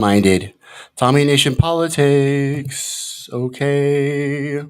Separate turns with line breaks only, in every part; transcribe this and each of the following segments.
Minded. Tommy Nation Politics. Okay.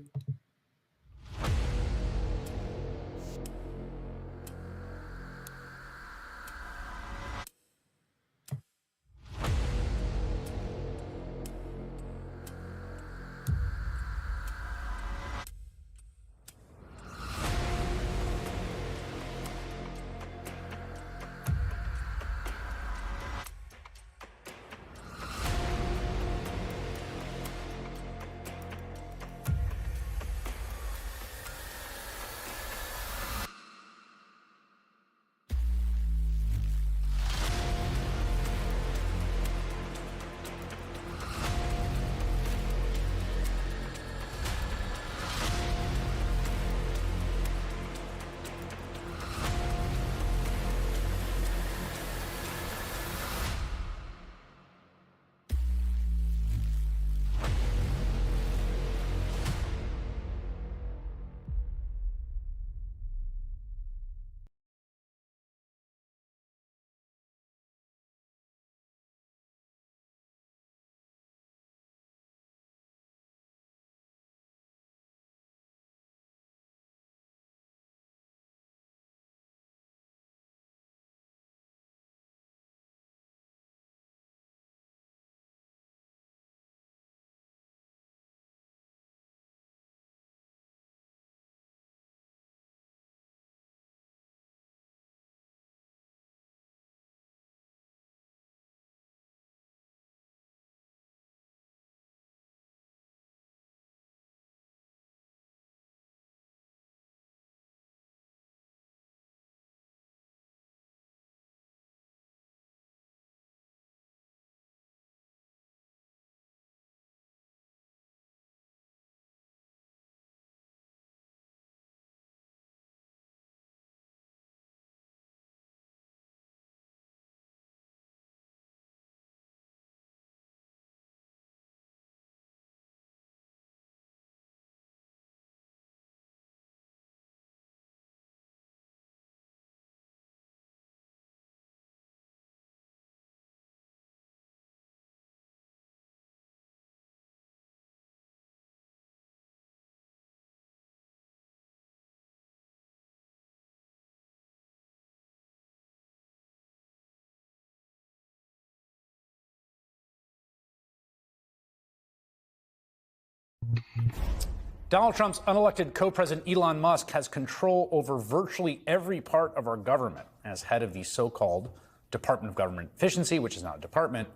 Donald Trump's unelected co-president Elon Musk has control over virtually every part of our government as head of the so-called Department of Government Efficiency, which is not a department.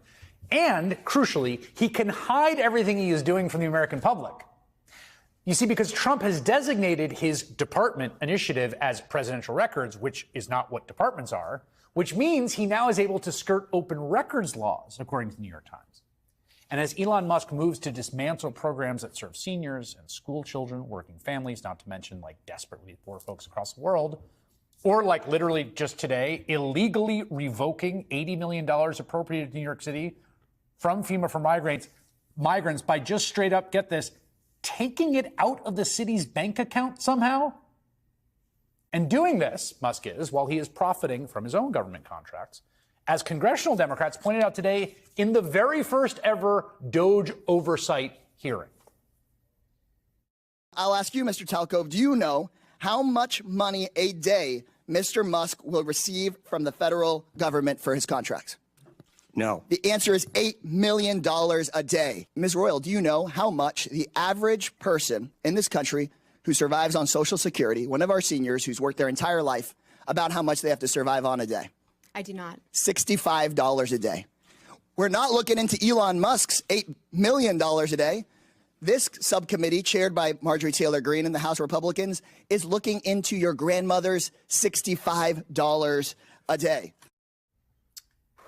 And crucially, he can hide everything he is doing from the American public. You see, because Trump has designated his department initiative as presidential records, which is not what departments are, which means he now is able to skirt open records laws, according to the New York Times. And as Elon Musk moves to dismantle programs that serve seniors and school children, working families, not to mention like desperately poor folks across the world, or like literally just today, illegally revoking $80 million appropriated to New York City from FEMA for migrants by just straight up, get this, taking it out of the city's bank account somehow. And doing this, Musk is, while he is profiting from his own government contracts, as congressional Democrats pointed out today in the very first ever DOJ oversight hearing.
I'll ask you, Mr. Talcove, do you know how much money a day Mr. Musk will receive from the federal government for his contracts?
No.
The answer is $8 million a day. Ms. Royal, do you know how much the average person in this country who survives on Social Security, one of our seniors who's worked their entire life, about how much they have to survive on a day?
I do not.
$65 a day. We're not looking into Elon Musk's $8 million a day. This subcommittee, chaired by Marjorie Taylor Greene and the House Republicans, is looking into your grandmother's $65 a day.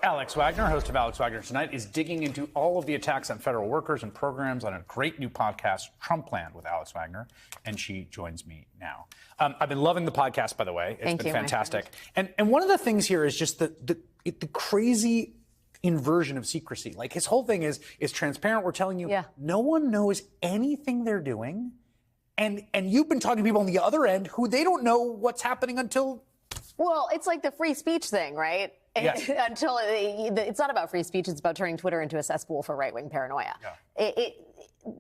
Alex Wagner, host of Alex Wagner Tonight, is digging into all of the attacks on federal workers and programs on a great new podcast, Trumpland, with Alex Wagner, and she joins me now. I've been loving the podcast, by the way. It's been fantastic. And one of the things here is just the crazy inversion of secrecy. Like his whole thing is transparent. We're telling you no one knows anything they're doing. And you've been talking to people on the other end who they don't know what's happening until...
Well, it's like the free speech thing, right?
Yes.
Until it's not about free speech. It's about turning Twitter into a cesspool for right-wing paranoia. Yeah.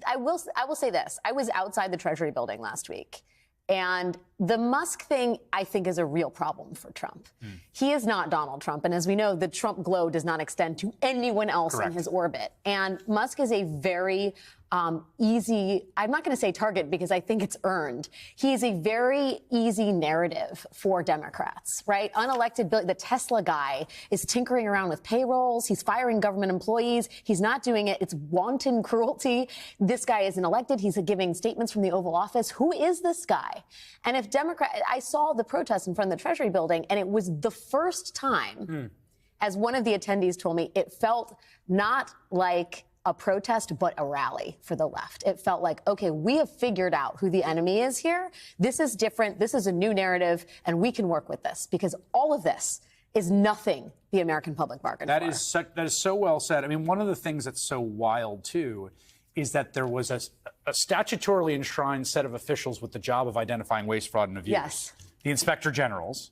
I will say this. I was outside the Treasury building last week. And the Musk thing, I think, is a real problem for Trump. He is not Donald Trump. And as we know, the Trump glow does not extend to anyone else in his orbit. And Musk is a very easy, I'm not going to say target because I think it's earned. He's a very easy narrative for Democrats, right? Unelected, the Tesla guy is tinkering around with payrolls. He's firing government employees. He's not doing it. It's wanton cruelty. This guy isn't elected. He's giving statements from the Oval Office. Who is this guy? And if I saw the protest in front of the Treasury building, and it was the first time, as one of the attendees told me, it felt not like a protest, but a rally for the left. It felt like, okay, we have figured out who the enemy is here. This is different. This is a new narrative, and we can work with this because all of this is nothing the American public bargained for.
That is so well said. I mean, one of the things that's so wild, too, is that there was a statutorily enshrined set of officials with the job of identifying waste, fraud, and abuse.
Yes.
The inspector generals.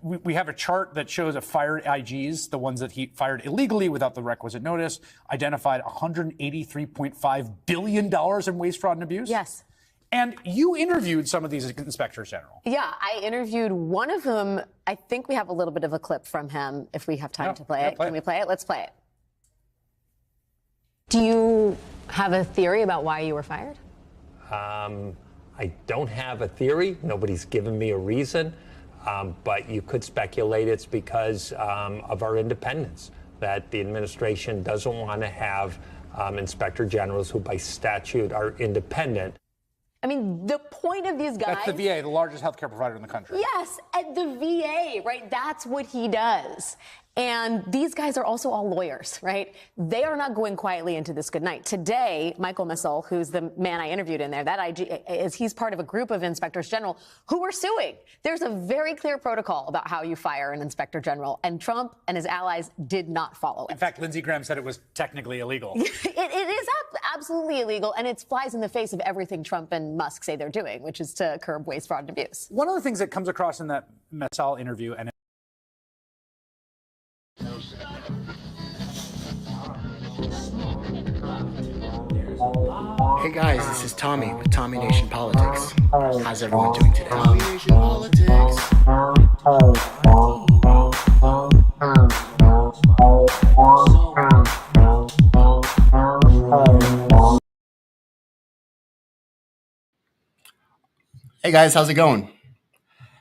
We have a chart that shows a fired IGs, the ones that he fired illegally without the requisite notice, identified $183.5 billion in waste, fraud, and abuse.
Yes.
And you interviewed some of these inspectors general.
Yeah, I interviewed one of them. I think we have a little bit of a clip from him if we have time to play it. Can we play it? Let's play it. Do you have a theory about why you were fired?
I don't have a theory. Nobody's given me a reason. But you could speculate it's because of our independence, that the administration doesn't want to have inspector generals who by statute are independent.
I mean, the point of these guys...
That's the VA, the largest healthcare provider in the country.
Yes, at the VA, right? That's what he does. And these guys are also all lawyers, right? They are not going quietly into this good night. Today, Michael Missel, who's the man I interviewed in there, that IG, he's part of a group of inspectors general who are suing. There's a very clear protocol about how you fire an inspector general, and Trump and his allies did not follow it.
In fact, Lindsey Graham said it was technically illegal.
It is absolutely illegal, and it flies in the face of everything Trump and Musk say they're doing, which is to curb waste, fraud, and abuse.
One of the things that comes across in that Missel interview, and
Hey guys, this is Tommy with Tommy Nation Politics. How's everyone doing today? Tommy Nation Politics. Hey guys, how's it going?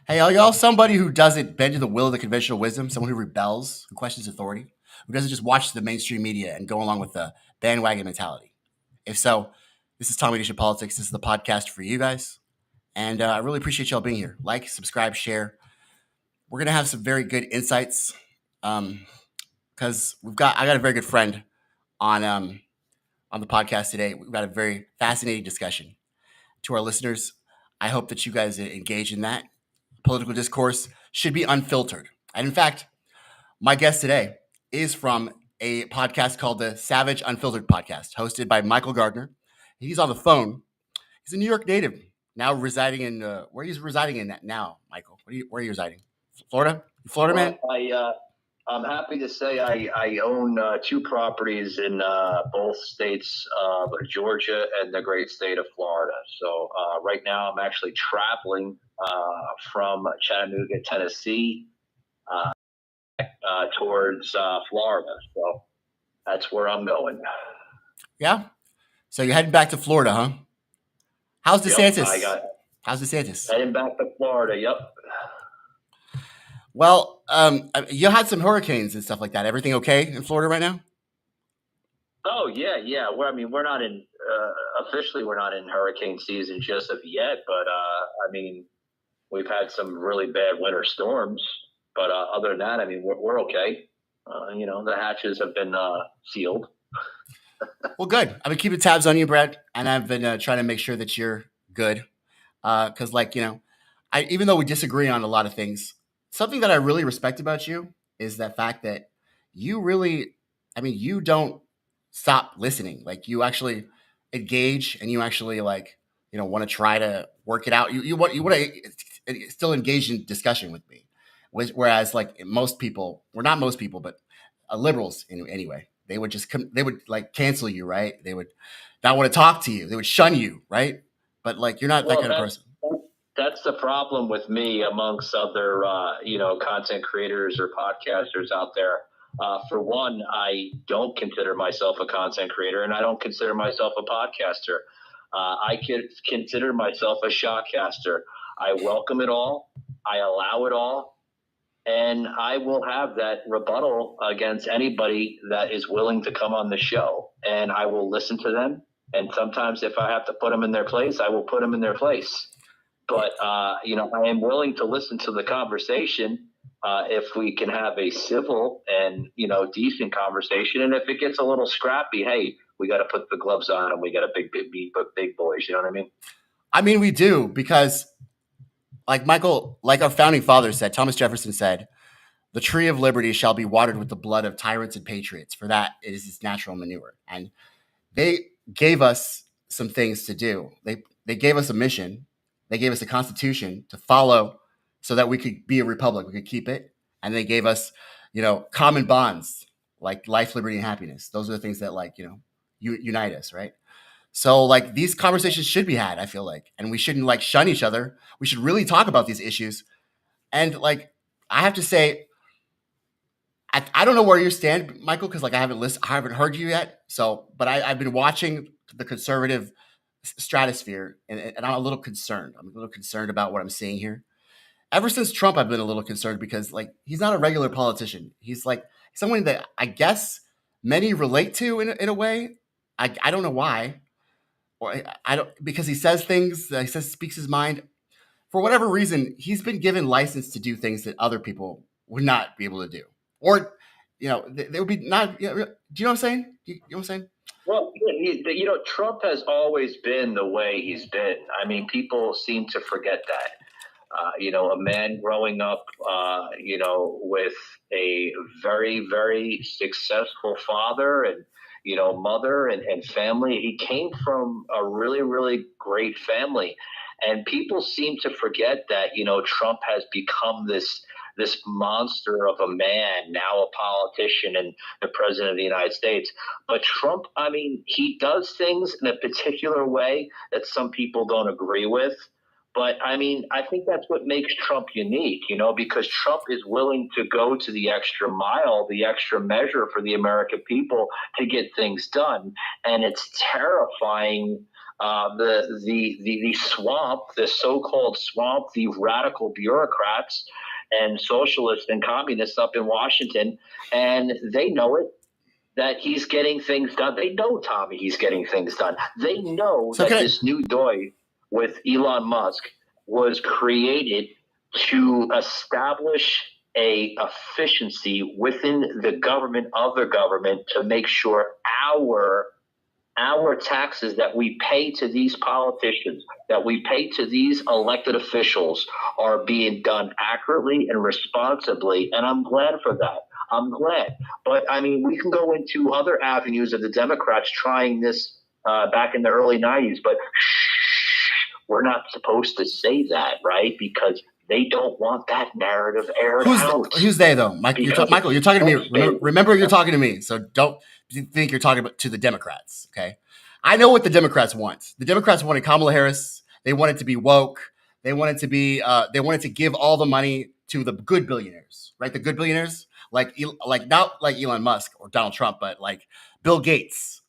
Hey, are y'all somebody who doesn't bend to the will of the conventional wisdom, someone who rebels, who questions authority, who doesn't just watch the mainstream media and go along with the bandwagon mentality? If so, this is Tommy Nation Politics. This is the podcast for you guys. And I really appreciate y'all being here. Like, subscribe, share. We're going to have some very good insights because I got a very good friend on the podcast today. We've got a very fascinating discussion. To our listeners, I hope that you guys engage in that. Political discourse should be unfiltered. And in fact, my guest today is from a podcast called the Savaged Unfiltered podcast, hosted by Michael Gardner. He's on the phone. He's a New York native, now residing in where he's residing in now, Michael. Where are you residing? Florida? You Florida man?
I'm happy to say I own two properties in both states of Georgia and the great state of Florida. So right now I'm actually traveling from Chattanooga, Tennessee, towards Florida. So that's where I'm going.
Yeah. So you're heading back to Florida, huh? How's DeSantis?
Yep,
How's DeSantis?
heading back to Florida. Yep.
Well, you had some hurricanes and stuff like that. Everything okay in Florida right now?
Oh yeah. We're not in officially we're not in hurricane season just of yet, but we've had some really bad winter storms. But other than that, we're okay. The hatches have been sealed.
Well, good. I've been keeping tabs on you, Brad, and I've been trying to make sure that you're good. Because, even though we disagree on a lot of things, something that I really respect about you is the fact that you really, you don't stop listening. Like, you actually engage, and you actually want to try to work it out. You want to still engage in discussion with me. Whereas like most people, well, not most people, but liberals anyway, they would like cancel you, right? They would not want to talk to you. They would shun you, right? But like you're not that kind of person.
That's the problem with me amongst other, content creators or podcasters out there. For one, I don't consider myself a content creator, and I don't consider myself a podcaster. I consider myself a shotcaster. I welcome it all. I allow it all. And I will have that rebuttal against anybody that is willing to come on the show. And I will listen to them. And sometimes if I have to put them in their place, I will put them in their place. But, I am willing to listen to the conversation if we can have a civil and, decent conversation. And if it gets a little scrappy, hey, we got to put the gloves on and we got to big boys. You know what I mean?
I mean, we do, because like our founding father said, Thomas Jefferson said, the tree of liberty shall be watered with the blood of tyrants and patriots, for that is its natural manure. And they gave us some things to do. They gave us a mission. They gave us a constitution to follow so that we could be a republic. We could keep it. And they gave us, common bonds like life, liberty, and happiness. Those are the things that unite us, right? So like these conversations should be had, I feel like, and we shouldn't like shun each other. We should really talk about these issues. And like, I have to say, I don't know where you stand, Michael, because like I haven't heard you yet. So, but I've been watching the conservative stratosphere, and I'm a little concerned. I'm a little concerned about what I'm seeing here. Ever since Trump, I've been a little concerned because like he's not a regular politician. He's like someone that I guess many relate to in a way. I don't know why. Or I don't, because he says things, speaks his mind. For whatever reason, he's been given license to do things that other people would not be able to do. Or, they would be not, do you know what I'm saying? You know what I'm saying?
Well, Trump has always been the way he's been. I mean, people seem to forget that. A man growing up, with a very, very successful father and, mother and family. He came from a really, really great family. And people seem to forget that, Trump has become this monster of a man, now a politician and the president of the United States. But Trump, I mean, he does things in a particular way that some people don't agree with. But I mean, I think that's what makes Trump unique, because Trump is willing to go to the extra mile, the extra measure for the American people to get things done. And it's terrifying. The swamp, the so-called swamp, the radical bureaucrats and socialists and communists up in Washington, and they know it, that he's getting things done. They know, Tommy, he's getting things done. They know this new DOI with Elon Musk was created to establish a efficiency within the government of the government to make sure our taxes that we pay to these politicians, that we pay to these elected officials, are being done accurately and responsibly. And I'm glad for that. I'm glad. But, I mean, we can go into other avenues of the Democrats trying this back in the early 90s. But we're not supposed to say that, right? Because they don't want that narrative aired out.
Who's they, though? Michael, you're talking to me. Remember, you're talking to me. So don't think you're talking to the Democrats, okay? I know what the Democrats want. The Democrats wanted Kamala Harris. They wanted to be woke. They wanted to be. They wanted to give all the money to the good billionaires, right? The good billionaires, like not like Elon Musk or Donald Trump, but like Bill Gates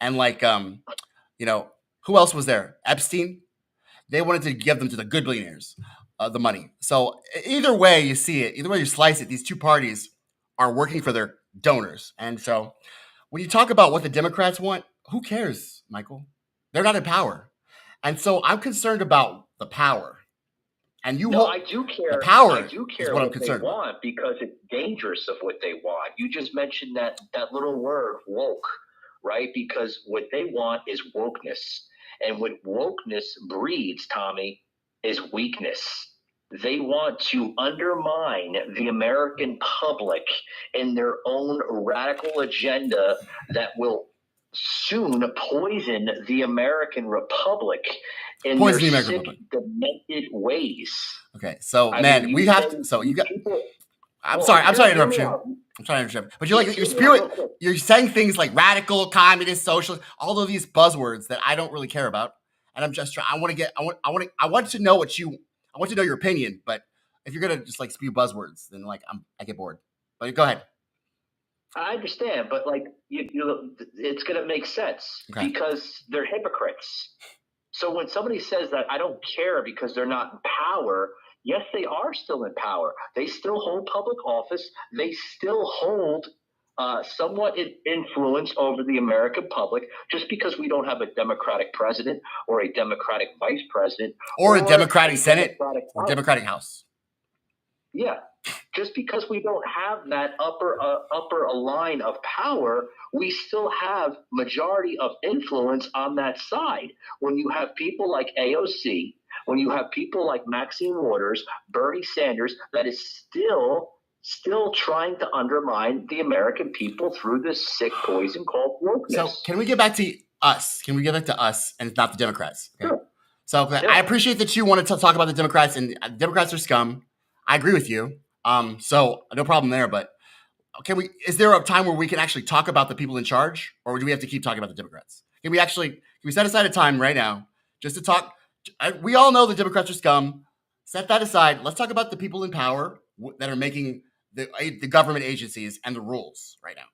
and who else was there? Epstein. They wanted to give them to the good billionaires, the money. So either way you see it, either way you slice it, these two parties are working for their donors. And so when you talk about what the Democrats want, who cares, Michael? They're not in power. And so I'm concerned about the power. And
I do care.
The power
I do care
is what I'm concerned
they want, because it's dangerous of what they want. You just mentioned that little word, woke, right? Because what they want is wokeness. And what wokeness breeds, Tommy, is weakness. They want to undermine the American public in their own radical agenda that will soon poison the American Republic in their sick, demented ways.
Okay, so we have to. So you got. I'm sorry to interrupt you. I'm trying to interrupt. But you're saying things like radical, communist, socialist, all of these buzzwords that I don't really care about. And I'm just trying. I want to know I want to know your opinion. But if you're gonna just like spew buzzwords, then like I get bored. But go ahead.
I understand, but like it's gonna make sense because they're hypocrites. So when somebody says that I don't care because they're not in power, yes, they are still in power. They still hold public office. They still hold somewhat influence over the American public. Just because we don't have a Democratic president or a Democratic vice president
or a Democratic Senate or Democratic House.
Yeah. Just because we don't have that upper line of power, we still have majority of influence on that side. When you have people like AOC, when you have people like Maxine Waters, Bernie Sanders, that is still trying to undermine the American people through this sick poison called wokeness.
So can we get back to us? Can we get back to us and not the Democrats? Okay.
Sure.
So yeah. I appreciate that you wanted to talk about the Democrats, and Democrats are scum. I agree with you. So no problem there, but is there a time where we can actually talk about the people in charge, or do we have to keep talking about the Democrats? Can we set aside a time right now just to talk? We all know the Democrats are scum. Set that aside. Let's talk about the people in power that are making the government agencies and the rules right now.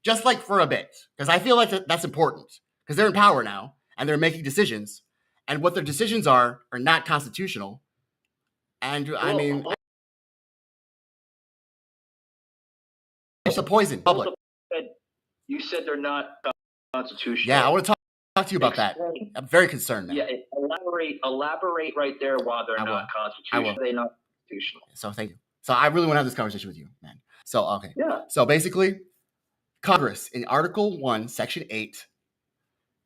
Just like for a bit, because I feel like that's important because they're in power now and they're making decisions, and what their decisions are not constitutional. And I mean, it's a poison. Public.
You said they're not constitutional.
Yeah, I want to talk to you about that. I'm very concerned, man.
Yeah, elaborate right there why they're not constitutional. They're not constitutional.
So thank you. So I really want to have this conversation with you, man. So okay.
Yeah.
So basically, Congress in Article 1, Section 8,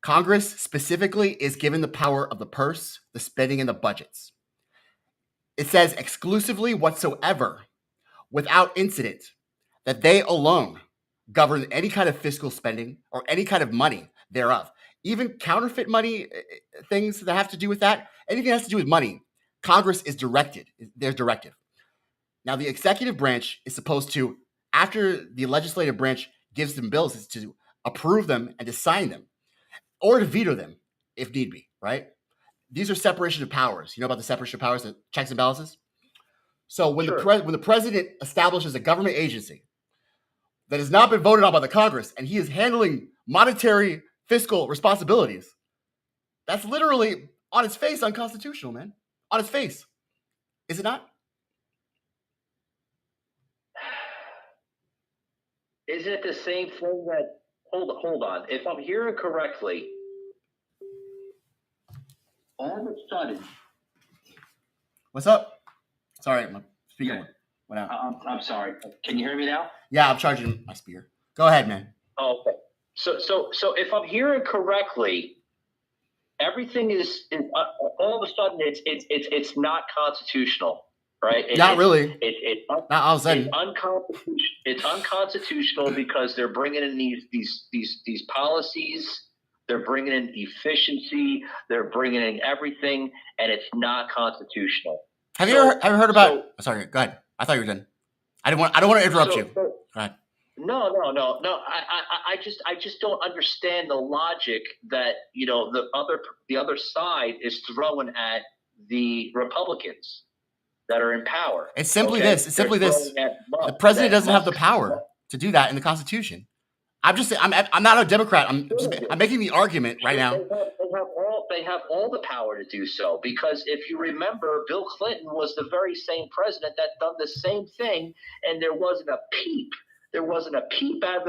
Congress specifically is given the power of the purse, the spending, and the budgets. It says exclusively whatsoever, without incident, that they alone govern any kind of fiscal spending or any kind of money thereof. Even counterfeit money, things that have to do with that, anything that has to do with money, Congress is directed. There's directive. Now, the executive branch is supposed to, after the legislative branch gives them bills, is to approve them and to sign them or to veto them if need be, right? These are separation of powers. You know about the separation of powers, the checks and balances? So when the president establishes a government agency that has not been voted on by the Congress and he is handling monetary fiscal responsibilities, that's literally on its face unconstitutional, man. On its face. Is it not?
Is it the same thing that, hold on. If I'm hearing correctly, all of a sudden.
What's up? Sorry, my speaker went out.
I'm sorry. Can you hear me now?
Yeah, I'm charging my speaker. Go ahead, man.
Oh, okay. So if I'm hearing correctly, everything is all of a sudden it's not constitutional, right?
Not really.
Not
all of a sudden.
It's unconstitutional because they're bringing in these policies. They're bringing in efficiency. They're bringing in everything, and it's not constitutional.
Have you ever heard about? Sorry, go ahead. I thought you were done. I don't want to interrupt you. Go ahead.
No. I just don't understand the logic that the other side is throwing at the Republicans that are in power.
It's simply this. It's simply this. The president doesn't have the power to do that in the Constitution. I'm not a Democrat. I'm making the argument right now.
They have all the power to do so, because if you remember, Bill Clinton was the very same president that done the same thing, and there wasn't a peep out of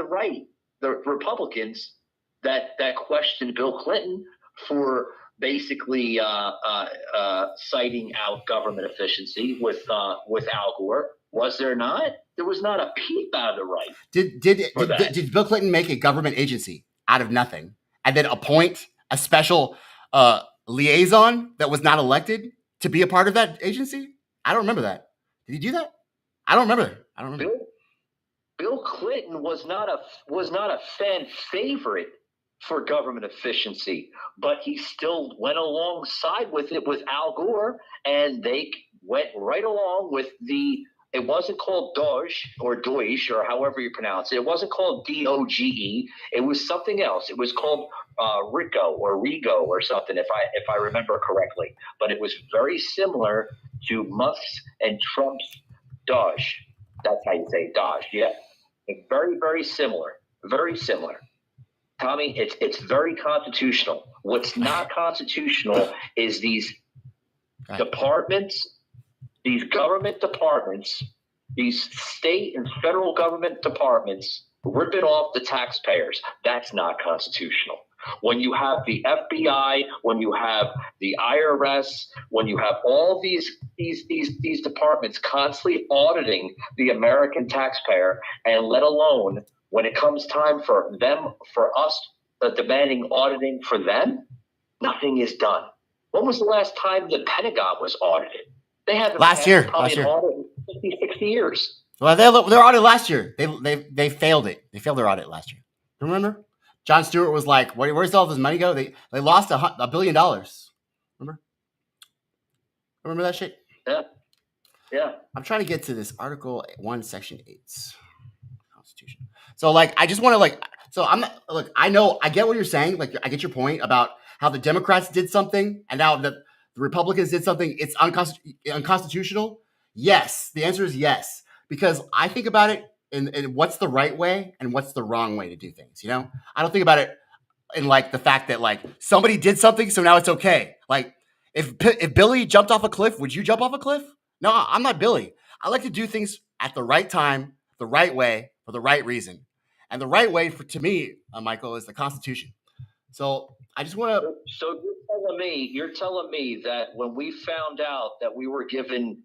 the Republicans that questioned Bill Clinton for basically citing out government efficiency with Al Gore. Was there not? There was not a peep out of the right.
Did Bill Clinton make a government agency out of nothing and then appoint a special liaison that was not elected to be a part of that agency? I don't remember that. Did he do that? I don't remember.
Bill Clinton was not a fan favorite for government efficiency, but he still went alongside with it with Al Gore, and they went right along with the It wasn't called Doge or Deutsch or however you pronounce it. It wasn't called DOGE. It was something else. It was called Rico or something, if I remember correctly. But it was very similar to Musk's and Trump's Doge. That's how you say Doge. Yeah, very, very similar. Very similar. Tommy, it's very constitutional. What's not constitutional is these departments, these government departments, these state and federal government departments ripping off the taxpayers. That's not constitutional. When you have the FBI, when you have the IRS, when you have all these departments constantly auditing the American taxpayer, and let alone when it comes time for us demanding auditing for them, nothing is done. When was the last time the Pentagon was audited? They haven't
last year.
Audit in 50, 60 years.
Well, they're audited last year. They failed it. They failed their audit last year. Remember? Jon Stewart was like, "Where's all this money go?" They lost $1 billion. Remember that shit?
Yeah.
I'm trying to get to this Article 1, Section 8, Constitution. So, like, I just want to, like, so I'm not, look, I get what you're saying. Like, I get your point about how the Democrats did something and now the Republicans did something. It's unconstitutional. Yes, the answer is yes, because I think about it in what's the right way and what's the wrong way to do things. You know, I don't think about it in like the fact that like somebody did something, so now it's okay. Like if Billy jumped off a cliff, would you jump off a cliff? No, I'm not Billy. I like to do things at the right time, the right way, for the right reason. And the right way to me, Michael, is the Constitution. So I just want to.
So you're telling me that when we found out that we were given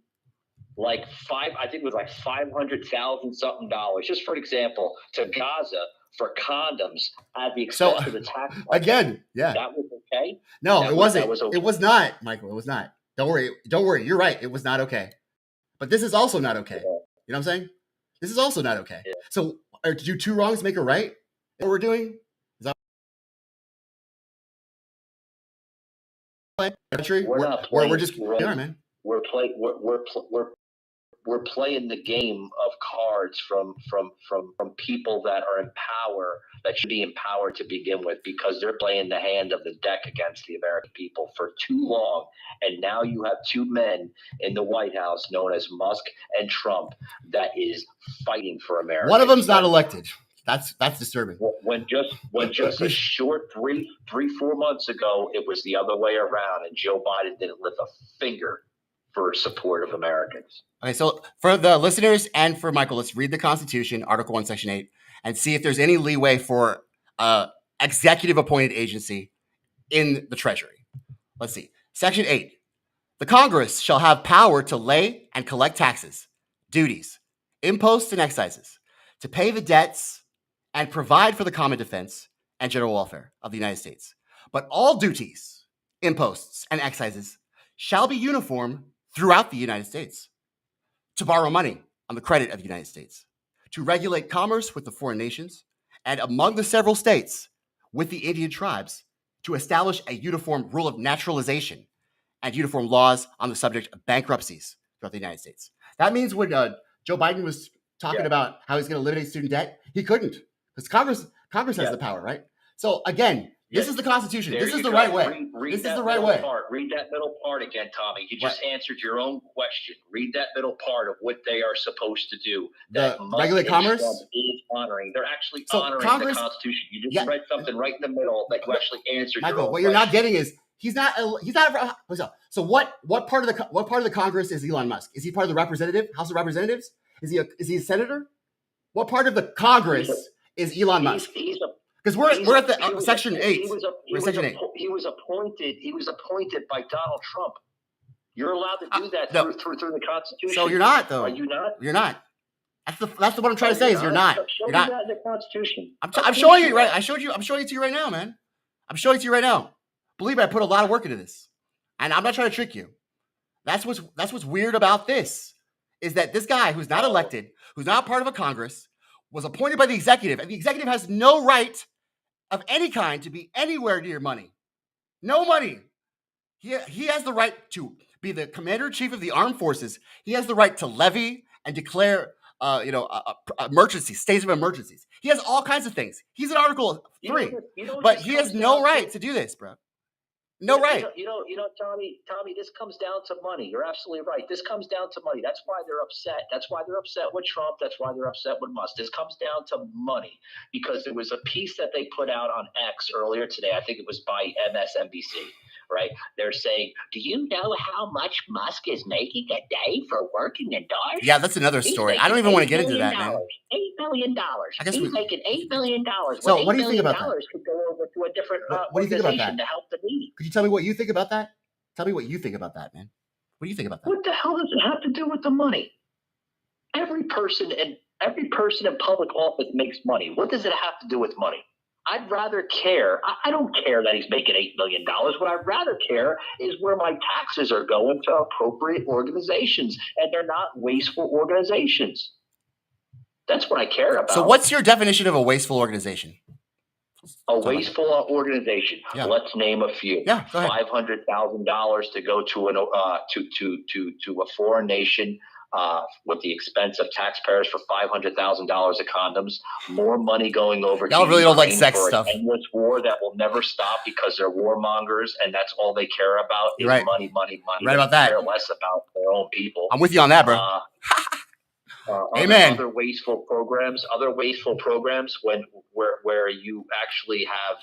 like I think it was like $500,000 something, just for example, to Gaza for condoms at the expense of the tax
again, yeah,
that was okay?
No, it wasn't. Okay. It was not, Michael. It was not. Don't worry. You're right. It was not okay. But this is also not okay. Yeah. You know what I'm saying? This is also not okay. Yeah. So to do two wrongs make a right? What we're doing? Is that country? We're just man.
We're playing the game of cards from people that are in power, that should be empowered to begin with, because they're playing the hand of the deck against the American people for too long. And now you have two men in the White House known as Musk and Trump that is fighting for America.
One of them's not elected. That's disturbing.
When just a short 3-4 months ago, it was the other way around, and Joe Biden didn't lift a finger for support of Americans.
Okay, so for the listeners and for Michael, let's read the Constitution, Article 1, Section 8, and see if there's any leeway for executive appointed agency in the Treasury. Let's see. Section 8. The Congress shall have power to lay and collect taxes, duties, imposts, and excises, to pay the debts and provide for the common defense and general welfare of the United States. But all duties, imposts, and excises shall be uniform throughout the United States, to borrow money on the credit of the United States, to regulate commerce with the foreign nations, and among the several states with the Indian tribes, to establish a uniform rule of naturalization and uniform laws on the subject of bankruptcies throughout the United States. That means when Joe Biden was talking about how he's going to eliminate student debt, he couldn't, because Congress has the power, right? So again, this is the Constitution. This is the right way. This is the right way.
Read that middle part again, Tommy. You just answered your own question. Read that middle part of what they are supposed to do.
The regulate commerce
is honoring. They're actually honoring the Constitution. You just read something right in the middle that you actually answered.
Michael, what you're not getting is he's not. So what part of the Congress is Elon Musk? Is he part of the House of Representatives? Is he a senator? What part of the Congress is Elon Musk? Because we're at the Section 8.
He was appointed by Donald Trump. You're allowed to do that through the Constitution.
So you're not, though.
Are you not?
You're not. That's what I'm trying to say. Is you're not.
You're not. That in the Constitution.
I'm showing you right. I'm showing it to you right now, man. I'm showing it to you right now. Believe me, I put a lot of work into this, and I'm not trying to trick you. That's what's weird about this, is that this guy who's not elected, who's not part of a Congress, was appointed by the executive, and the executive has no right of any kind to be anywhere near money. No money. He has the right to be the commander-in-chief of the armed forces. He has the right to levy and declare, emergencies, states of emergencies. He has all kinds of things. He's in Article 3, but he has no right to do this, bro. No right.
Tommy, this comes down to money. You're absolutely right. This comes down to money. That's why they're upset. That's why they're upset with Trump. That's why they're upset with Musk. This comes down to money, because there was a piece that they put out on X earlier today. I think it was by MSNBC, right? They're saying, do you know how much Musk is making a day for working indoors?
Yeah, that's another story. I don't even want to get into that, man.
$8 million.
I guess
he's making $8 million.
So what do you think about that?
Could go over to a different
what do you think about that?
to help the needy.
Could you tell me what you think about that? Tell me what you think about that, man. What do you think about that?
What the hell does it have to do with the money? Every person in public office makes money. What does it have to do with money? I'd rather care. I don't care that he's making $8 million. What I'd rather care is where my taxes are going to appropriate organizations, and they're not wasteful organizations. That's what I care about.
So what's your definition of a wasteful organization?
A wasteful organization.
Yeah.
Let's name a few.
Yeah, go ahead.
$500,000 to go to a foreign nation with the expense of taxpayers for $500,000 of condoms. More money going over.
Y'all really don't like sex stuff.
An endless war that will never stop because they're warmongers, and that's all they care about is
right.
money.
Right about that.
They care less about their own people.
I'm with you on that, bro. Amen.
Other wasteful programs where you actually have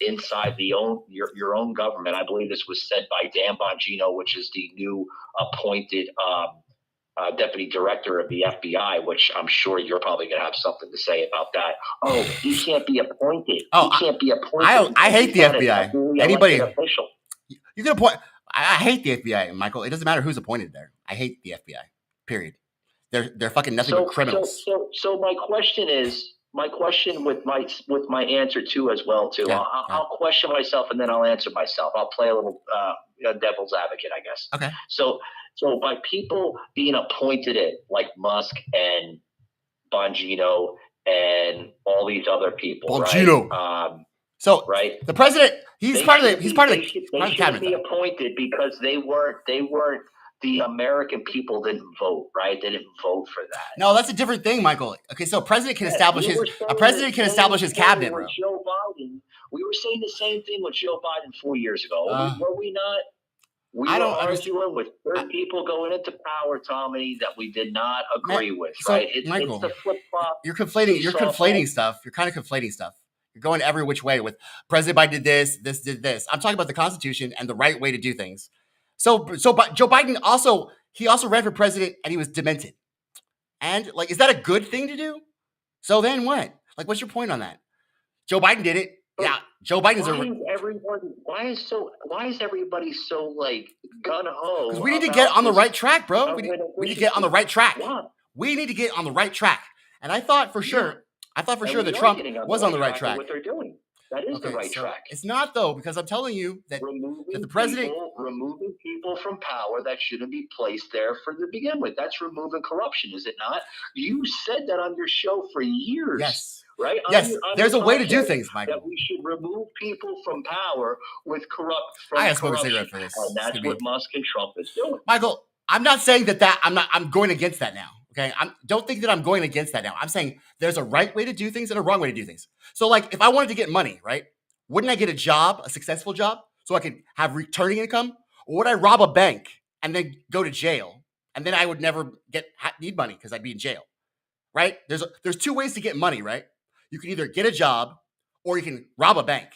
inside your own government. I believe this was said by Dan Bongino, which is the new appointed deputy director of the FBI, which I'm sure you're probably going to have something to say about that. Oh, he can't be appointed.
I hate the FBI. Anybody
official.
You can appoint. I hate the FBI, Michael. It doesn't matter who's appointed there. I hate the FBI. Period. They're fucking nothing but criminals.
So my question with my answer too as well too.
Yeah,
I'll question myself and then I'll answer myself. I'll play a little devil's advocate, I guess.
Okay.
So by people being appointed like Musk and Bongino and all these other people,
Bongino.
Right?
The president, he's part of the
cabinet. Be appointed because they weren't. The American people didn't vote, right? They didn't vote for that.
No, that's a different thing, Michael. Okay, so a president can establish his cabinet, bro.
Joe Biden, we were saying the same thing with Joe Biden 4 years ago. Were we not? We were arguing with certain people going into power, Tommy, that we did not agree with, right?
Michael,
it's the flip-flop.
You're conflating stuff. You're kind of conflating stuff. You're going every which way with President Biden did this did this. I'm talking about the Constitution and the right way to do things. So Joe Biden also ran for president and he was demented. And is that a good thing to do? So then what? What's your point on that? Joe Biden did it. Yeah, Joe Biden's
why is everybody so gun ho?
Because we need to get on the right track, bro. We need to get on the right track. We need to get on the right track. And I thought for sure that Trump was on the right track.
What they're doing. That is the right track.
It's not, though, because I'm telling you that the president...
Removing people from power that shouldn't be placed there to begin with. That's removing corruption, is it not? You said that on your show for years.
Yes.
Right?
Yes. There's a way to do things, Michael.
That we should remove people from power with corruption.
I gotta smoke a cigarette for this.
And that's what Musk and Trump is doing.
Michael, I'm not saying that I'm going against that now. Okay, don't think that I'm going against that now. I'm saying there's a right way to do things and a wrong way to do things. So, if I wanted to get money, right, wouldn't I get a job, a successful job, so I could have returning income? Or would I rob a bank and then go to jail, and then I would never need money because I'd be in jail, right? There's two ways to get money, right? You can either get a job or you can rob a bank,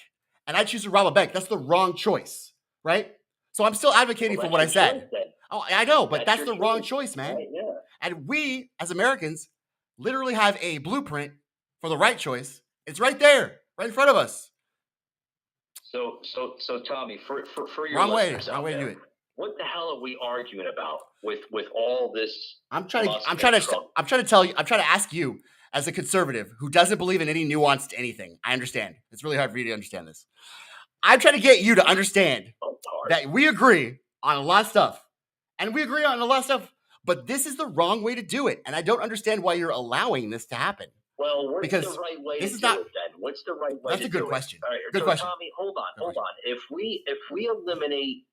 and I choose to rob a bank. That's the wrong choice, right? So I'm still advocating for what I said. Oh, I know, but that's the wrong choice, man.
Right, yeah.
And we, as Americans, literally have a blueprint for the right choice. It's right there, right in front of us.
So Tommy, for your
wrong way
listeners
to do it.
What the hell are we arguing about with all this?
I'm trying to ask you, as a conservative who doesn't believe in any nuance to anything. I understand. It's really hard for you to understand this. I'm trying to get you to understand that we agree on a lot of stuff. And we agree on a lot of stuff, but this is the wrong way to do it. And I don't understand why you're allowing this to happen.
Well, what's the right way to do it then? What's the right way to do it?
That's a good question.
All right,
good question.
Tommy, hold on. If we eliminate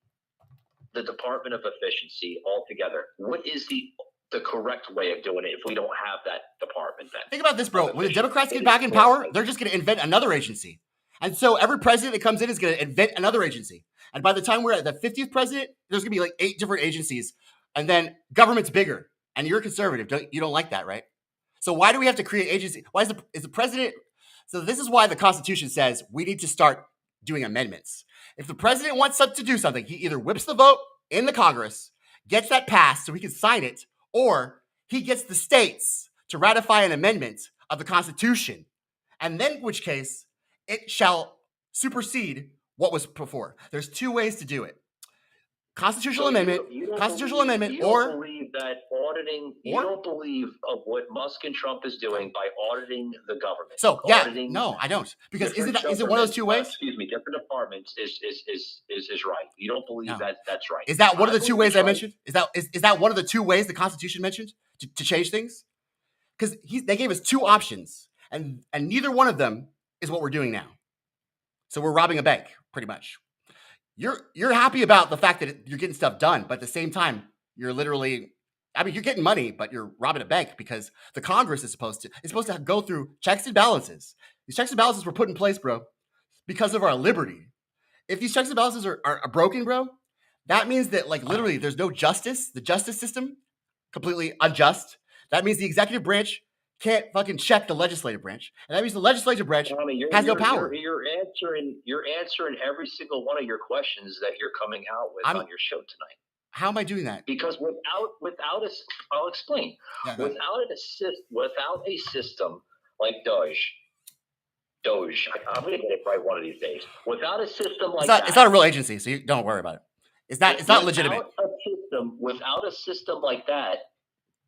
the Department of Efficiency altogether, what is the the correct way of doing it if we don't have that department then.
Think about this, bro. When the Democrats get back in power, they're just going to invent another agency. And so every president that comes in is going to invent another agency. And by the time we're at the 50th president, there's going to be like 8 different agencies. And then government's bigger. And you're a conservative. You don't like that, right? So why do we have to create agency? Why is the president? So this is why the Constitution says we need to start doing amendments. If the president wants to do something, he either whips the vote in the Congress, gets that passed so he can sign it, or he gets the states to ratify an amendment of the Constitution, and then in which case it shall supersede what was before. There's 2 ways to do it. Constitutional amendment,
you don't believe that auditing, you don't believe of what Musk and Trump is doing by auditing the government.
So no, I don't. Because is it one of those 2 ways?
Excuse me, different departments is right. You don't believe that's right.
Is that one of the 2 ways I mentioned? Is that one of the 2 ways the Constitution mentioned to change things? Because they gave us 2 options, and neither one of them is what we're doing now. So we're robbing a bank, pretty much. You're happy about the fact that you're getting stuff done, but at the same time, you're literally, you're getting money, but you're robbing a bank because the Congress is supposed to go through checks and balances. These checks and balances were put in place, bro, because of our liberty. If these checks and balances are broken, bro, that means that like literally there's no justice. The justice system, completely unjust. That means the executive branch can't fucking check the legislative branch, and that means the legislative branch has no power.
You're answering every single one of your questions that you're coming out with on your show tonight.
How am I doing that?
Because I'll explain.
Yeah,
without a system like Doge, I'm going to get it right one of these days. Without a system like
it's not a real agency, so you don't worry about it. It's not legitimate.
Without a system like that,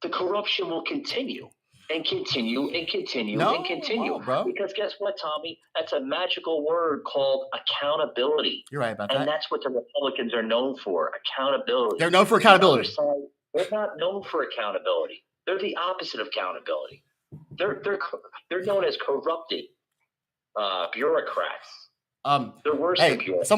the corruption will continue. And continue and continue and continue.
Bro.
Because guess what, Tommy? That's a magical word called accountability.
You're right about that.
And that's what the Republicans are known for, accountability.
They're known for accountability.
They're not known for accountability. They're the opposite of accountability. They're known as corrupted bureaucrats. They're worse than bureaucrats.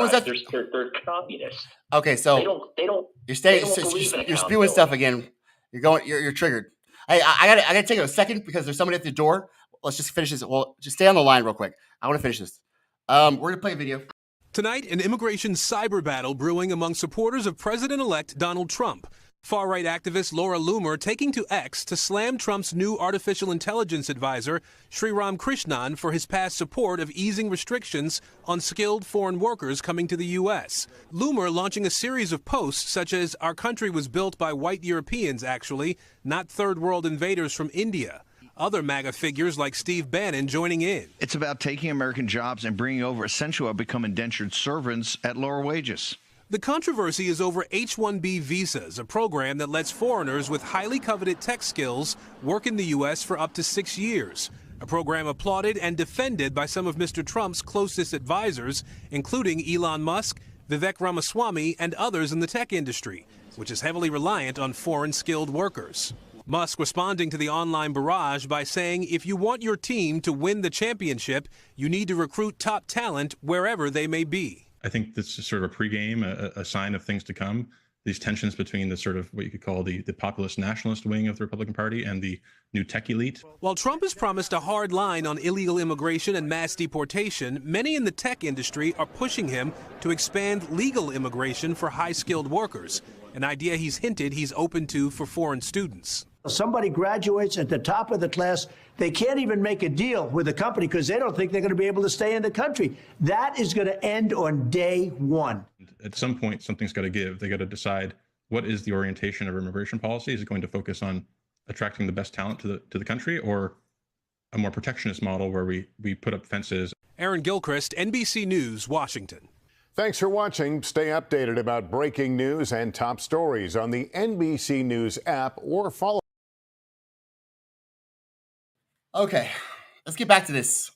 They're communists.
Okay, so
they don't.
You're spewing stuff again. You're triggered. Hey, I gotta take a second because there's somebody at the door. Let's just finish this. Well, just stay on the line real quick. I want to finish this. We're gonna play a video.
Tonight, an immigration cyber battle brewing among supporters of President-elect Donald Trump. Far-right activist Laura Loomer taking to X to slam Trump's new artificial intelligence advisor, Sriram Krishnan, for his past support of easing restrictions on skilled foreign workers coming to the U.S. Loomer launching a series of posts such as, "Our country was built by white Europeans, actually, not third-world invaders from India." Other MAGA figures like Steve Bannon joining in.
It's about taking American jobs and bringing over essential or become indentured servants at lower wages.
The controversy is over H-1B visas, a program that lets foreigners with highly coveted tech skills work in the U.S. for up to 6 years. A program applauded and defended by some of Mr. Trump's closest advisors, including Elon Musk, Vivek Ramaswamy, and others in the tech industry, which is heavily reliant on foreign skilled workers. Musk responding to the online barrage by saying if you want your team to win the championship, you need to recruit top talent wherever they may be.
I think this is sort of a pregame, a sign of things to come. These tensions between the sort of what you could call the populist nationalist wing of the Republican Party and the new tech elite.
While Trump has promised a hard line on illegal immigration and mass deportation, many in the tech industry are pushing him to expand legal immigration for high-skilled workers, an idea he's hinted he's open to for foreign students.
Somebody graduates at the top of the class, they can't even make a deal with the company because they don't think they're going to be able to stay in the country. That is going to end on day one.
At some point, something's got to give. They got to decide what is the orientation of immigration policy. Is it going to focus on attracting the best talent to the country, or a more protectionist model where we put up fences?
Aaron Gilchrist, NBC News, Washington.
Thanks for watching. Stay updated about breaking news and top stories on the NBC News app or follow.
Okay, let's get back to this.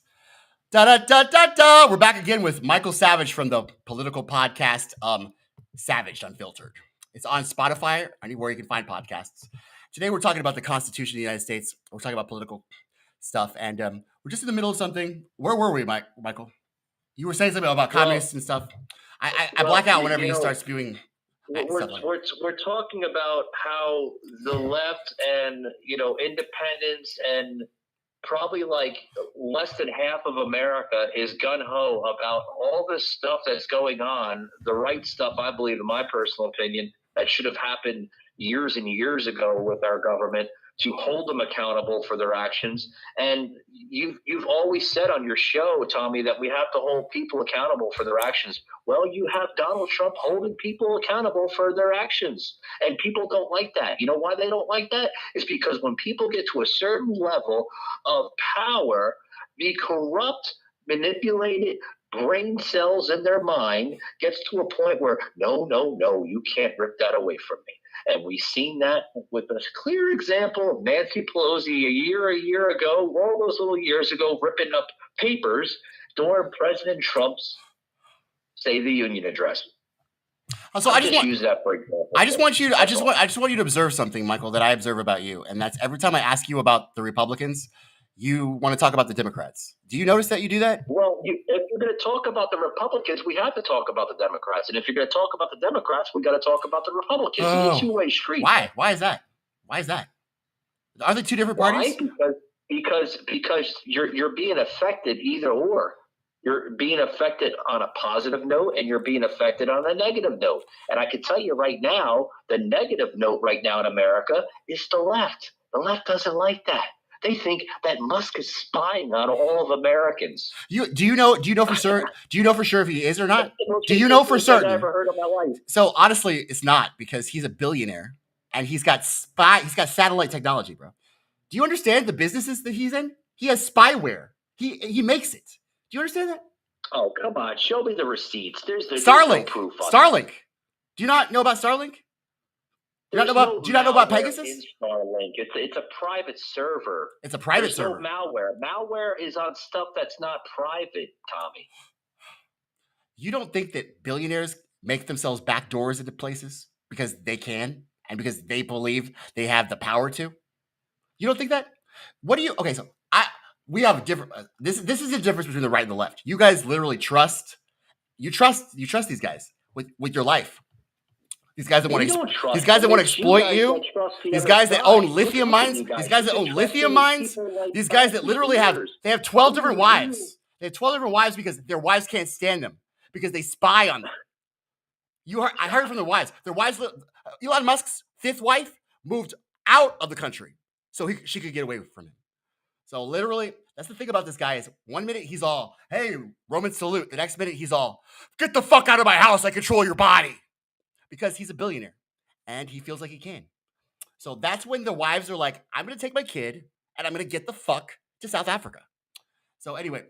We're back again with Michael Savage from the political podcast, Savaged Unfiltered. It's on Spotify or anywhere you can find podcasts. Today we're talking about the Constitution of the United States. We're talking about political stuff, and we're just in the middle of something. Where were we, Michael? You were saying something about communists and stuff. I black out whenever you start spewing
We're talking about how the left and independents and probably like less than half of America is gung-ho about all this stuff that's going on, the right stuff, I believe, in my personal opinion, that should have happened years and years ago with our government to hold them accountable for their actions. And you've always said on your show, Tommy, that we have to hold people accountable for their actions. Well, you have Donald Trump holding people accountable for their actions. And people don't like that. You know why they don't like that? It's because when people get to a certain level of power, the corrupt, manipulated brain cells in their mind gets to a point where, no, you can't rip that away from me. And we've seen that with a clear example of Nancy Pelosi a year ago, all those little years ago, ripping up papers during President Trump's State of the Union address.
So I just
use that for example.
I just want you to observe something, Michael, that I observe about you, and that's every time I ask you about the Republicans, you want to talk about the Democrats. Do you notice that you do that?
Well, if you're going to talk about the Republicans, we have to talk about the Democrats. And if you're going to talk about the Democrats, we got to talk about the Republicans. It's a two-way street.
Why? Why is that? Are they two different parties?
Why? Because you're being affected either or. You're being affected on a positive note and you're being affected on a negative note. And I can tell you right now, the negative note right now in America is the left. The left doesn't like that. They think that Musk is spying on all of Americans.
Do you know for sure? Do you know for sure if he is or not? Do you know for certain?
I've ever heard of my life.
So honestly, it's not, because he's a billionaire and he's got satellite technology, bro. Do you understand the businesses that he's in? He has spyware. He makes it. Do you understand that?
Oh, come on. Show me the receipts. There's
Starlink.
No proof on
Starlink. Do you not know about Starlink? Do you not know about Pegasus?
In Starlink. It's a private server.
It's a private server.
No malware. Malware is on stuff that's not private, Tommy.
You don't think that billionaires make themselves back doors into places because they can and because they believe they have the power to? You don't think that? Okay, so we have a different this is the difference between the right and the left. You guys literally trust these guys with your life. These guys that want to exploit you. These guys that own lithium mines. These guys that own lithium mines. These guys that literally have 12 different wives. They have 12 different wives because their wives can't stand them because they spy on them. I heard from their wives. Their wives. Elon Musk's fifth wife moved out of the country so she could get away from him. So literally, that's the thing about this guy is 1 minute he's all, hey, Roman salute. The next minute he's all, get the fuck out of my house. I control your body. Because he's a billionaire and he feels like he can. So that's when the wives are like, I'm going to take my kid and I'm going to get the fuck to South Africa. So anyway,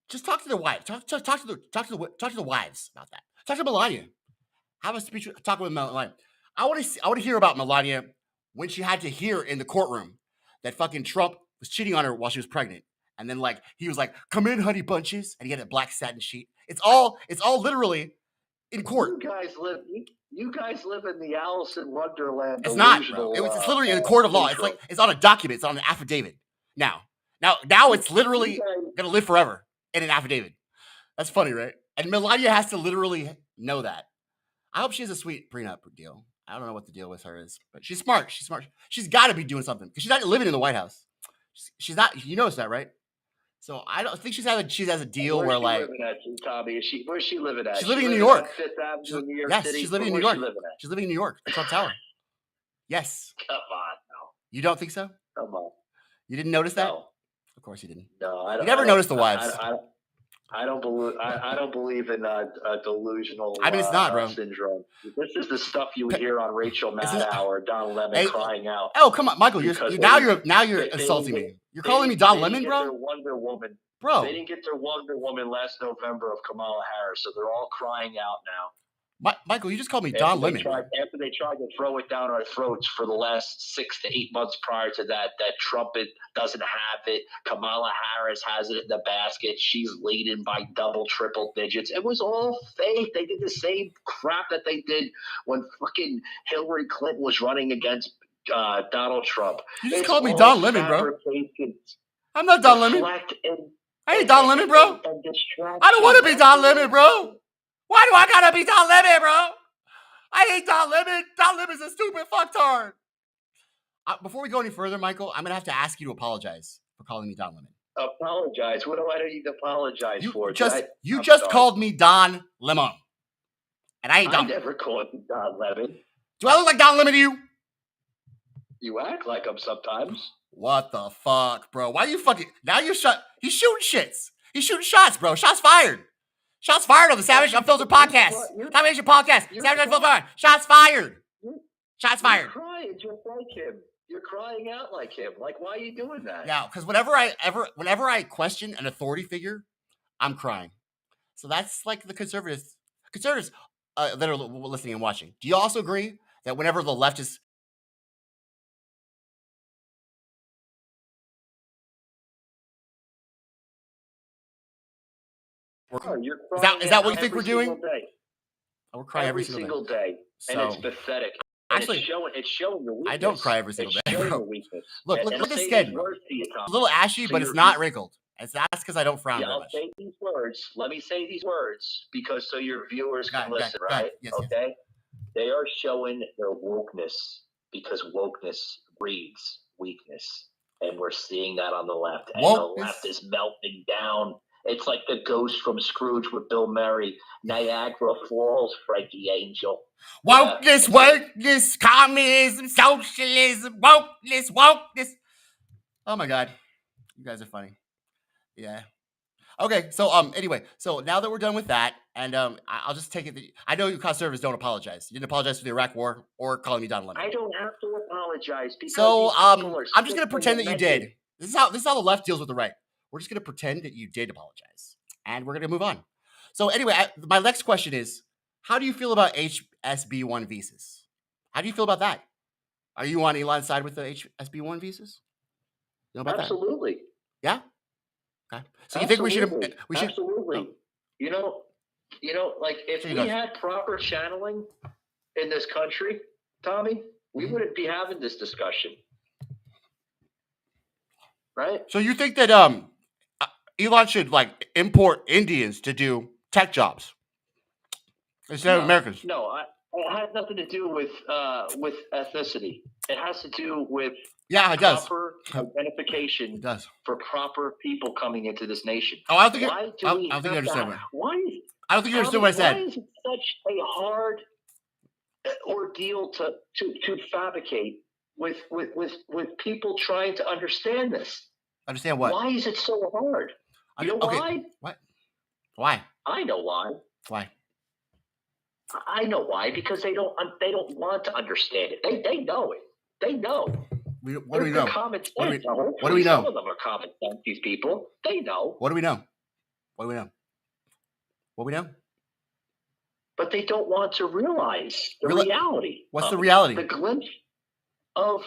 just talk to the wives. Talk to the wives about that. Talk to Melania. Have a speech. Talk with Melania. I want to hear about Melania when she had to hear in the courtroom that fucking Trump was cheating on her while she was pregnant. And then he was like, come in, honey bunches. And he had a black satin sheet. It's all literally in court.
You guys live in the Alice in Wonderland.
It's not, bro. It's literally in the court of law. It's on a document. It's on an affidavit. Now it's literally gonna live forever in an affidavit. That's funny, right? And Melania has to literally know that. I hope she has a sweet prenup deal. I don't know what the deal with her is, but she's smart. She's got to be doing something because she's not living in the White House. She's not. You notice that, right? So I don't think she has a deal where
living at, Tommy? Where's she living at?
She's living in New York.
Fifth Avenue, New York
yes,
City?
She's living in New York. She's living in New York. Trump Tower. Yes.
Come on, no.
You don't think so?
Come on.
You didn't notice that?
No.
Of course you didn't.
No, I don't.
You never noticed the wives.
I don't believe. I don't believe in delusional.
I mean, it's not, bro.
Syndrome. This is the stuff you would hear on Rachel Maddow or Don Lemon crying out.
Oh, come on, Michael! You're insulting me. You're calling me Don Lemon, bro?
Wonder Woman,
bro.
They didn't get their Wonder Woman last November of Kamala Harris, so they're all crying out now.
Michael, you just called me Don Lemon.
After they tried to throw it down our throats for the last 6 to 8 months prior to that Trump doesn't have it. Kamala Harris has it in the basket. She's leading by double, triple digits. It was all fake. They did the same crap that they did when fucking Hillary Clinton was running against Donald Trump.
You just called me Don Lemon, bro. I'm not Don Lemon. I ain't Don Lemon, bro. I don't want to be Don Lemon, bro. Why do I gotta be Don Lemon, bro? I hate Don Lemon. Don Lemon's a stupid fucktard. Before we go any further, Michael, I'm gonna have to ask you to apologize for calling me Don Lemon.
Apologize? What do I need to apologize for?
You just called me Don Lemon, and I ain't Don.
I never called you Don Lemon.
Do I look like Don Lemon to you?
You act like him sometimes.
What the fuck, bro? Why you fucking now? He's shooting shits. He's shooting shots, bro. Shots fired. Shots fired on the Savaged Unfiltered podcast. Savaged podcast. Savaged Unfiltered. Shots fired. Shots fired.
You're crying just like him. You're crying out like him. Like, why are you doing that?
Yeah, because whenever I question an authority figure, I'm crying. So that's like the conservatives that are listening and watching. Do you also agree that whenever the left is is that what you think we're doing? Oh, we're crying every single day.
And it's pathetic.
Actually,
it's showing your weakness.
I don't cry every single day, bro. Look at this
skin.
skin. It's a little ashy, but it's not wrinkled. That's because I don't frown very much.
Say these words. Let me say these words so your viewers can listen, right?
Yes,
okay? Yes. They are showing their wokeness because wokeness breeds weakness. And we're seeing that on the left. And the left is melting down. It's like the ghost from Scrooge with Bill Murray. Niagara Falls, Frankie Angel.
Wokeness, communism, socialism, wokeness. Oh my God. You guys are funny. Yeah. Okay, so anyway, so now that we're done with that, and I'll just take it that I know you conservatives don't apologize. You didn't apologize for the Iraq War or calling me Don Lemon.
I don't have to apologize because
so I'm just gonna pretend that you did. This is how the left deals with the right. We're just gonna pretend that you did apologize, and we're gonna move on. So anyway, my next question is, how do you feel about HSB1 visas? How do you feel about that? Are you on Elon's side with the HSB1 visas? You know about
Absolutely.
That? Yeah. Okay. So you think we should?
Absolutely. Oh. You know, like if we had proper channeling in this country, Tommy, we wouldn't be having this discussion, right?
So you think that Elon should like import Indians to do tech jobs instead of Americans?
No, it has nothing to do with ethnicity. It has to do with proper identification for proper people coming into this nation.
Oh, I don't think you understand that. I don't think you understood what I said.
Why is it such a hard ordeal to fabricate with people trying to understand this?
Understand what?
Why is it so hard? You know why?
What? Why?
I know why.
Why?
I know why. Because they don't want to understand it. They know it. They know.
What do we know?
Common sense.
What do we know?
Some of them are common sense. These people, they know.
What do we know? What do we know? What we know?
But they don't want to realize the reality.
What's the reality?
The glimpse of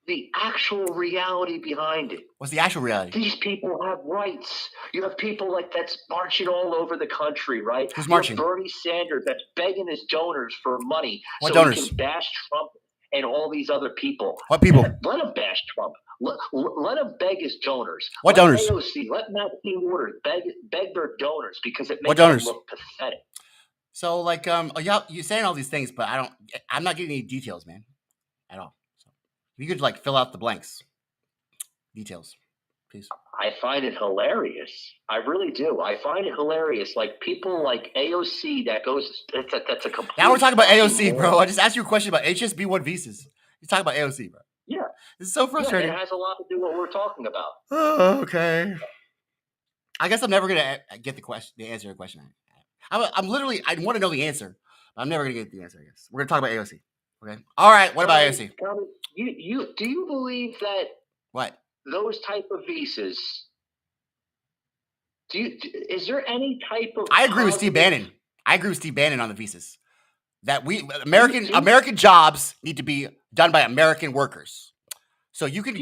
the actual reality behind it.
What's the actual reality?
These people have rights. You have people like that's marching all over the country, right?
Who's marching?
Bernie Sanders that's begging his donors for money
What
so
donors?
he can bash Trump and all these other people.
What people?
Let him bash Trump. Let him beg his donors.
What donors?
AOC, let Maxine Waters beg their donors because it
What
makes them
donors?
look pathetic.
So like you're saying all these things, but I'm not getting any details, man, at all. So if you could like fill out the blanks. Details, please.
I find it hilarious. I really do. I find it hilarious. Like people like AOC that goes. That's a complete.
Now we're talking about AOC, bro. I just asked you a question about HSB1 visas. You're talking about AOC, bro.
Yeah.
This is so frustrating.
Yeah, it has a lot to do with what we're talking about.
Oh, okay. I guess I'm never gonna get the answer to the question. I'm literally. I want to know the answer, but I'm never gonna get the answer. I guess we're gonna talk about AOC. Okay. All right. What about AOC?
You do you believe that
what
those type of visas? Is there any type of?
I agree with Steve Bannon. I agree with Steve Bannon on the visas. That American jobs need to be done by American workers. So you and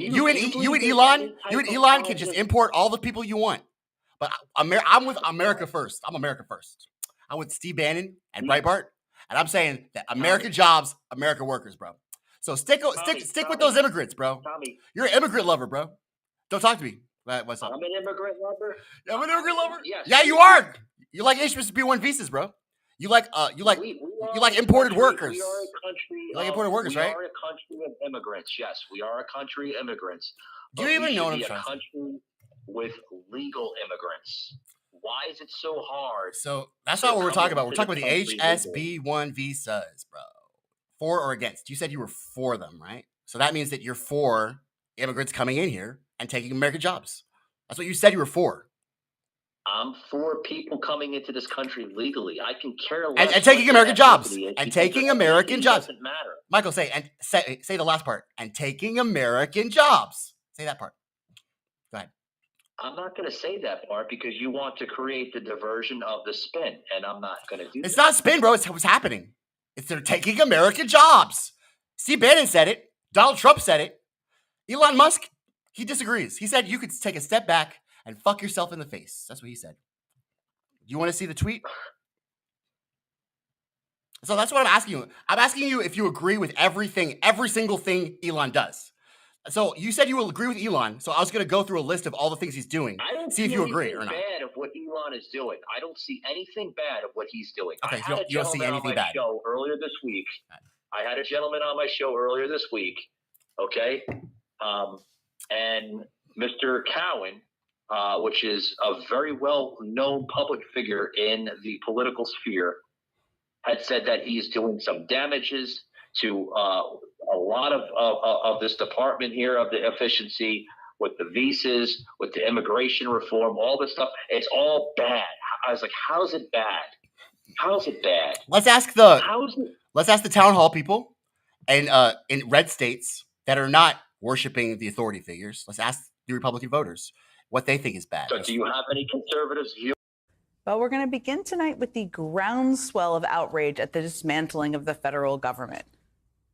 Elon can just import all the people you want. But I'm with America first. I'm America first. I'm with Steve Bannon and Breitbart, and I'm saying that American jobs, American workers, bro. So stick with those immigrants, bro.
Tommy,
you're an immigrant lover, bro. Don't talk to me. What's up?
I'm an immigrant lover.
I'm an immigrant lover.
Yes.
Yeah, you are. You like HSB1 visas, bro. You like You like imported workers.
We are a country.
You like imported workers, right?
We are a country of immigrants. Yes, we are a country of immigrants.
Do you even know what I'm
a
trying to say?
country with legal immigrants. Why is it so hard?
So that's not what we're talking about. We're talking about the HSB1 visas, bro. For or against? You said you were for them, right? So that means that you're for immigrants coming in here and taking American jobs. That's what you said you were for.
I'm for people coming into this country legally. I can care less.
And taking American jobs. And taking American jobs.
Doesn't matter.
Michael, say the last part. And taking American jobs. Say that part. Go ahead.
I'm not going to say that part because you want to create the diversion of the spin, and I'm not going to do that.
It's not spin, bro. It's what's happening. It's they're taking American jobs. Steve Bannon said it. Donald Trump said it. Elon Musk, he disagrees. He said you could take a step back and fuck yourself in the face. That's what he said. Do you want to see the tweet? So that's what I'm asking you. I'm asking you if you agree with every single thing Elon does. So you said you will agree with Elon. So I was going to go through a list of all the things he's doing.
I don't
see if you agree or not.
Bad of what Elon is doing. I don't see anything bad of what he's doing.
Okay, so you don't see anything bad.
Show earlier this week. I had a gentleman on my show earlier this week. Okay, and Mr. Cowan, which is a very well-known public figure in the political sphere, had said that he's doing some damages to a lot of this department here of the efficiency with the visas, with the immigration reform, all this stuff. It's all bad. I was like, how's it bad? How's it bad?
Let's ask the town hall people and in red states that are not worshiping the authority figures. Let's ask the Republican voters what they think is bad.
So do you have any conservatives view?
Well, we're going to begin tonight with the groundswell of outrage at the dismantling of the federal government.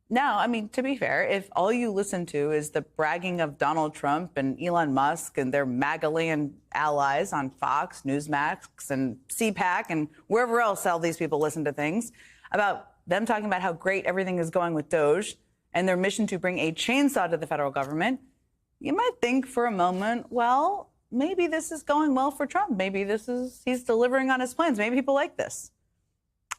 Now, I mean, to be fair, if all you listen to is the bragging of Donald Trump and Elon Musk and their MAGA-land allies on Fox, Newsmax, and CPAC, and wherever else all these people listen to things, about them talking about how great everything is going with DOJ and their mission to bring a chainsaw to the federal government, you might think for a moment, well, maybe this is going well for Trump. Maybe he's delivering on his plans. Maybe people like this.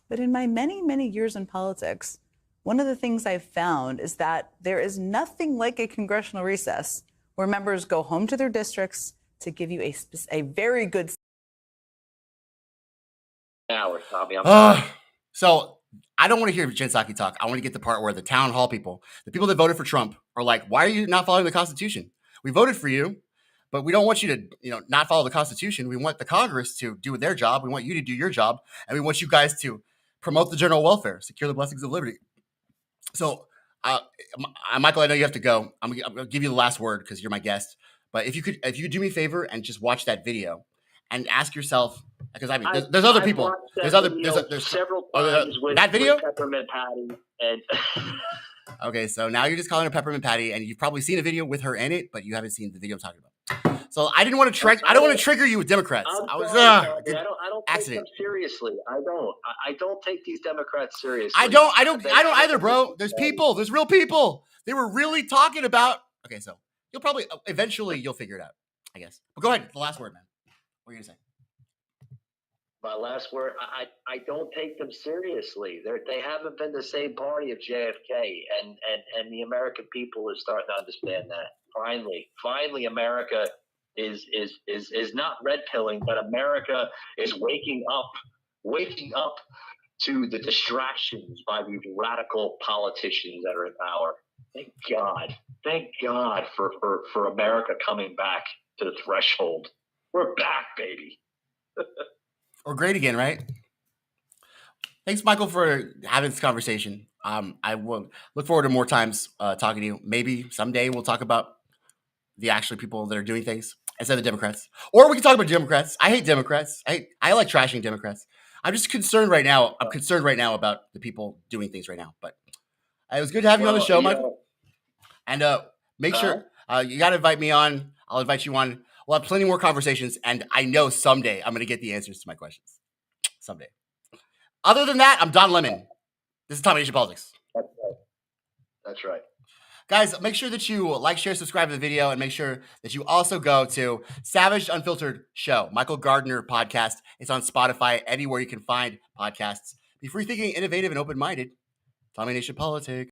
But in my many, many years in politics, one of the things I've found is that there is nothing like a congressional recess where members go home to their districts to give you a very good.
So I don't want to hear Jen Psaki talk. I want to get the part where the town hall people, the people that voted for Trump, are like, "Why are you not following the Constitution? We voted for you, but we don't want you to, not follow the Constitution. We want the Congress to do their job. We want you to do your job, and we want you guys to promote the general welfare, secure the blessings of liberty." So, Michael, I know you have to go. I'm gonna give you the last word because you're my guest. But if you could do me a favor and just watch that video and ask yourself, because I mean, there's other people. There's
several times with
that video.
With Peppermint Patty and.
Okay, so now you're just calling her Peppermint Patty, and you've probably seen a video with her in it, but you haven't seen the video I'm talking about. So I didn't want to I don't want to trigger you with Democrats. I don't
take them seriously. I don't take these Democrats seriously.
I don't either, bro. There's real people. They were really talking about. Okay, so you'll probably eventually you'll figure it out, I guess. But go ahead, the last word, man. What are you gonna say?
My last word, I don't take them seriously. They haven't been the same party of JFK, and the American people are starting to understand that. Finally, America is not red pilling, but America is waking up to the distractions by these radical politicians that are in power. Thank God for America coming back to the threshold. We're back, baby.
Or great again, right? Thanks, Michael, for having this conversation. I will look forward to more times talking to you. Maybe someday we'll talk about the actual people that are doing things instead of the Democrats. Or we can talk about Democrats. I hate Democrats. I like trashing Democrats. I'm just concerned right now. I'm concerned right now about the people doing things right now. But it was good to have you on the show, Michael. And make sure you got to invite me on. I'll invite you on. We'll have plenty more conversations, and I know someday I'm going to get the answers to my questions. Someday. Other than that, I'm Don Lemon. This is Tommy Nation Politics.
That's right.
Guys, make sure that you like, share, subscribe to the video, and make sure that you also go to Savaged Unfiltered Show, Michael Gardner podcast. It's on Spotify, anywhere you can find podcasts, Be free-thinking, innovative, and open-minded. Tommy Nation Politics.